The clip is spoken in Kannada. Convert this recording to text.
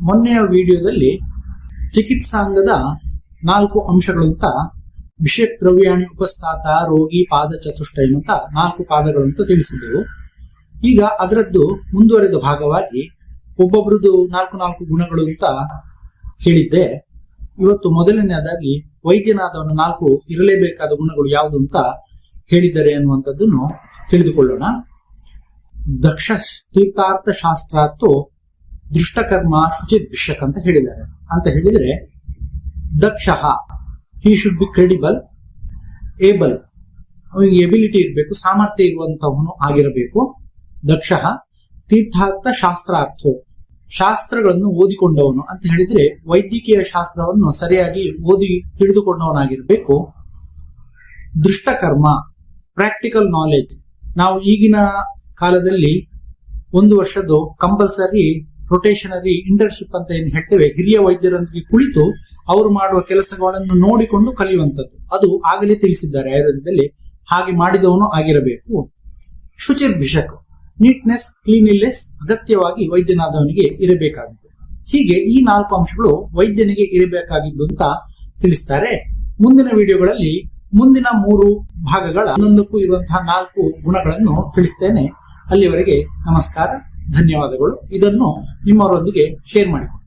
ಮೊನ್ನೆಯ ವಿಡಿಯೋದಲ್ಲಿ ಚಿಕಿತ್ಸಾಂಗದ 4 ಅಂಶಗಳು ಅಂತ ವಿಷಯ ದ್ರವ್ಯಾಣಿ ಉಪಸ್ಥಾತ ರೋಗಿ ಪಾದ ಚತುಷ್ಟಯ ಅಂತ 4 ಪಾದಗಳು ಅಂತ ತಿಳಿಸಿದ್ದೆವು. ಈಗ ಅದರದ್ದು ಮುಂದುವರೆದ ಭಾಗವಾಗಿ ಒಬ್ಬೊಬ್ರದ್ದು 4 ಗುಣಗಳು ಅಂತ ಹೇಳಿದ್ದೆ. ಇವತ್ತು ಮೊದಲನೆಯದಾಗಿ ವೈದ್ಯನಾದವನು 4 ಇರಲೇಬೇಕಾದ ಗುಣಗಳು ಯಾವುದು ಅಂತ ಹೇಳಿದ್ದಾರೆ ಅನ್ನುವಂಥದ್ದನ್ನು ತಿಳಿದುಕೊಳ್ಳೋಣ. ದಕ್ಷ ತೀರ್ಥಾರ್ಥ ಶಾಸ್ತ್ರಾತ್ತು ದೃಷ್ಟಕರ್ಮ ಶುಚಿತ್ ಭಿಷಕ್ ಅಂತ ಹೇಳಿದ್ದಾರೆ. ಅಂತ ಹೇಳಿದ್ರೆ ದಕ್ಷ he should be credible, able, ಅವನಿಗೆ ಎಬಿಲಿಟಿ ಇರಬೇಕು, ಸಾಮರ್ಥ್ಯ ಇರುವಂತವನು ಆಗಿರಬೇಕು. ದಕ್ಷ ತೀರ್ಥಾರ್ಥ ಶಾಸ್ತ್ರಾರ್ಥೋ, ಶಾಸ್ತ್ರಗಳನ್ನು ಓದಿಕೊಂಡವನು ಅಂತ ಹೇಳಿದ್ರೆ ವೈದ್ಯಕೀಯ ಶಾಸ್ತ್ರವನ್ನು ಸರಿಯಾಗಿ ಓದಿ ತಿಳಿದುಕೊಂಡವನಾಗಿರ್ಬೇಕು. ದೃಷ್ಟಕರ್ಮ, ಪ್ರಾಕ್ಟಿಕಲ್ ನಾಲೆಜ್. ನಾವು ಈಗಿನ ಕಾಲದಲ್ಲಿ 1 ವರ್ಷದ್ದು ಕಂಪಲ್ಸರಿ ರೊಟೇಷನರಿ ಇಂಟರ್ನ್ಶಿಪ್ ಅಂತ ಏನ್ ಹೇಳ್ತೇವೆ, ಹಿರಿಯ ವೈದ್ಯರೊಂದಿಗೆ ಕುಳಿತು ಅವರು ಮಾಡುವ ಕೆಲಸಗಳನ್ನು ನೋಡಿಕೊಂಡು ಕಲಿಯುವಂಥದ್ದು, ಅದು ಆಗಲೇ ತಿಳಿಸಿದ್ದಾರೆ ಆಯುರ್ವೇದದಲ್ಲಿ. ಹಾಗೆ ಮಾಡಿದವನು ಆಗಿರಬೇಕು. ಶುಚಿರ್ ಭಿಷಕ್, ನೀಟ್ನೆಸ್, ಕ್ಲೀನಿನೆಸ್ ಅಗತ್ಯವಾಗಿ ವೈದ್ಯನಾದವನಿಗೆ ಇರಬೇಕಾಗಿತ್ತು. ಹೀಗೆ ಈ 4 ಅಂಶಗಳು ವೈದ್ಯನಿಗೆ ಇರಬೇಕಾಗಿದ್ದು ಅಂತ ತಿಳಿಸ್ತಾರೆ. ಮುಂದಿನ ವಿಡಿಯೋಗಳಲ್ಲಿ ಮುಂದಿನ 3 ಭಾಗಗಳ ಒಂದೊಂದಕ್ಕೂ ಇರುವಂತಹ 4 ಗುಣಗಳನ್ನು ತಿಳಿಸ್ತೇನೆ. ಅಲ್ಲಿವರೆಗೆ ನಮಸ್ಕಾರ, ಧನ್ಯವಾದಗಳು. ಇದನ್ನು ನಿಮ್ಮವರೊಂದಿಗೆ ಶೇರ್ ಮಾಡಿಕೊಳ್ಳಿ.